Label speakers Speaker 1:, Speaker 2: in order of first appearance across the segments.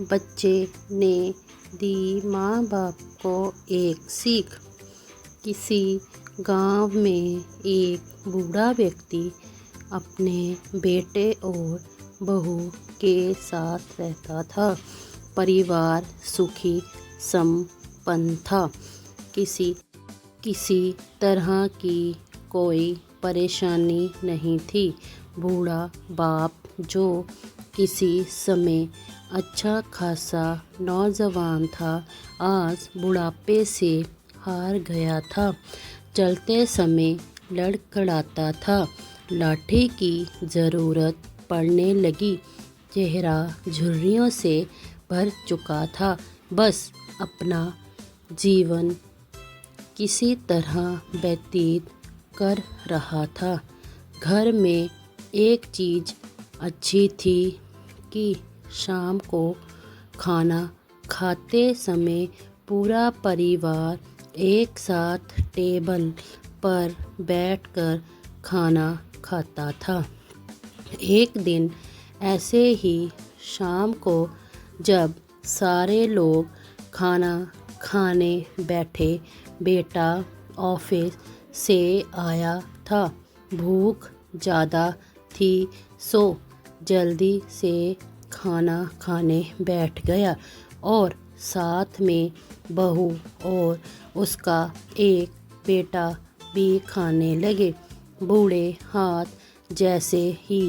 Speaker 1: बच्चे ने दी माँ बाप को एक सीख। किसी गांव में एक बूढ़ा व्यक्ति अपने बेटे और बहू के साथ रहता था। परिवार सुखी संपन्न था। किसी किसी तरह की कोई परेशानी नहीं थी। बूढ़ा बाप जो किसी समय अच्छा खासा नौजवान था, आज बुढ़ापे से हार गया था। चलते समय लड़खड़ाता था। लाठी की ज़रूरत पड़ने लगी। चेहरा झुर्रियों से भर चुका था। बस अपना जीवन किसी तरह व्यतीत कर रहा था। घर में एक चीज़ अच्छी थी कि शाम को खाना खाते समय पूरा परिवार एक साथ टेबल पर बैठकर खाना खाता था। एक दिन ऐसे ही शाम को जब सारे लोग खाना खाने बैठे, बेटा ऑफिस से आया था। भूख ज़्यादा थी सो जल्दी से खाना खाने बैठ गया और साथ में बहू और उसका एक बेटा भी खाने लगे। बूढ़े हाथ जैसे ही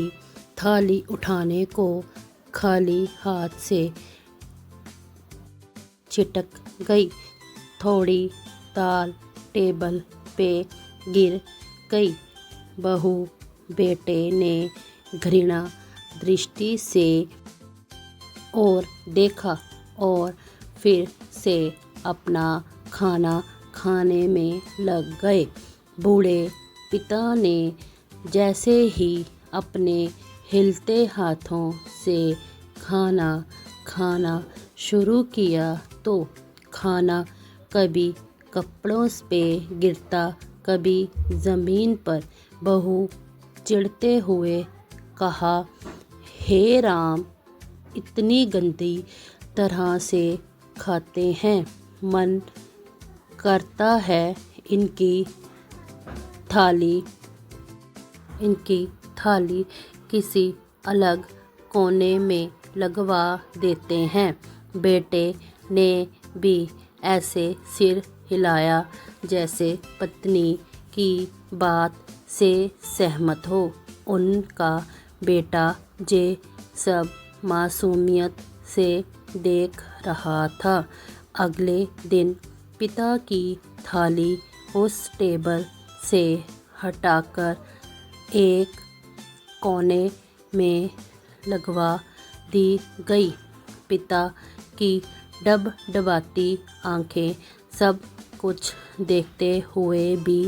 Speaker 1: थाली उठाने को खाली हाथ से चिटक गई। थोड़ी दाल टेबल पे गिर गई। बहू बेटे ने घृणा दृष्टि से और देखा और फिर से अपना खाना खाने में लग गए। बूढ़े पिता ने जैसे ही अपने हिलते हाथों से खाना खाना शुरू किया तो खाना कभी कपड़ों पे गिरता, कभी ज़मीन पर। बहू चिढ़ते हुए कहा, हे राम, इतनी गंदी तरह से खाते हैं, मन करता है इनकी थाली किसी अलग कोने में लगवा देते हैं। बेटे ने भी ऐसे सिर हिलाया जैसे पत्नी की बात से सहमत हो। उनका बेटा जे सब मासूमियत से देख रहा था। अगले दिन पिता की थाली उस टेबल से हटाकर एक कोने में लगवा दी गई। पिता की डबडबाती आंखें सब कुछ देखते हुए भी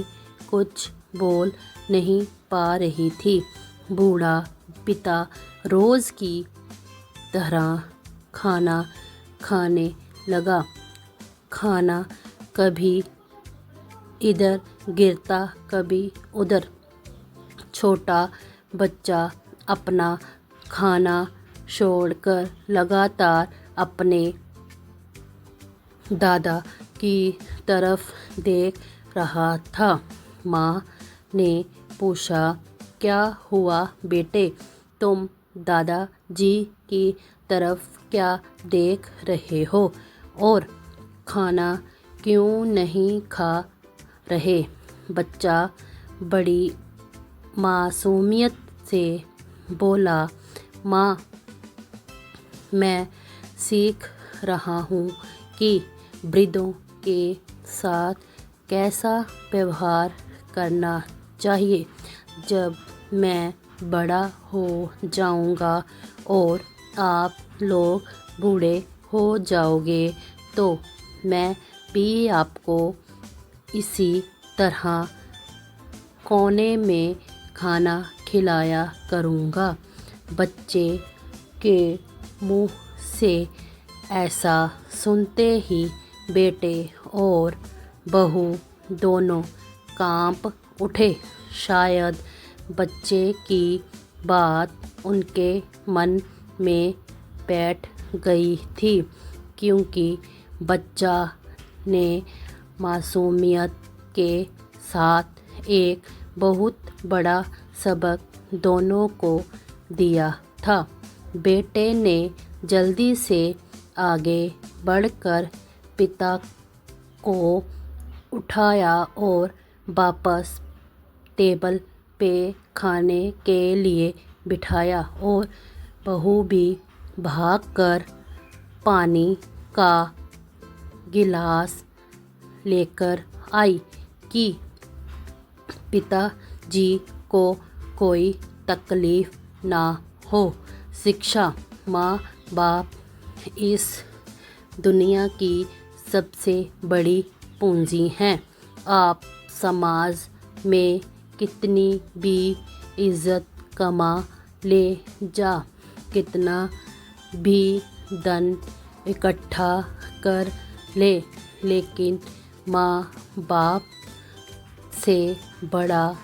Speaker 1: कुछ बोल नहीं पा रही थी। बूढ़ा पिता रोज़ की तरह खाना खाने लगा। खाना कभी इधर गिरता, कभी उधर। छोटा बच्चा अपना खाना छोड़कर लगातार अपने दादा की तरफ देख रहा था। माँ ने पूछा, क्या हुआ बेटे, तुम दादाजी की तरफ क्या देख रहे हो और खाना क्यों नहीं खा रहे? बच्चा बड़ी मासूमियत से बोला, माँ, मैं सीख रहा हूँ कि वृद्धों के साथ कैसा व्यवहार करना चाहिए। जब मैं बड़ा हो जाऊँगा और आप लोग बूढ़े हो जाओगे तो मैं भी आपको इसी तरह कोने में खाना खिलाया करूँगा। बच्चे के मुँह से ऐसा सुनते ही बेटे और बहू दोनों कांप उठे। शायद बच्चे की बात उनके मन में बैठ गई थी, क्योंकि बच्चा ने मासूमियत के साथ एक बहुत बड़ा सबक दोनों को दिया था। बेटे ने जल्दी से आगे बढ़कर पिता को उठाया और वापस टेबल पे खाने के लिए बिठाया, और बहू भी भागकर पानी का गिलास लेकर आई कि पिताजी को कोई तकलीफ ना हो। शिक्षा माँ बाप इस दुनिया की सबसे बड़ी पूंजी हैं। आप समाज में कितनी भी इज्जत कमा ले जा, कितना भी धन इकट्ठा कर ले, लेकिन माँ बाप से बड़ा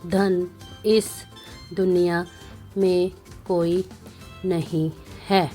Speaker 1: धन इस दुनिया में कोई नहीं है।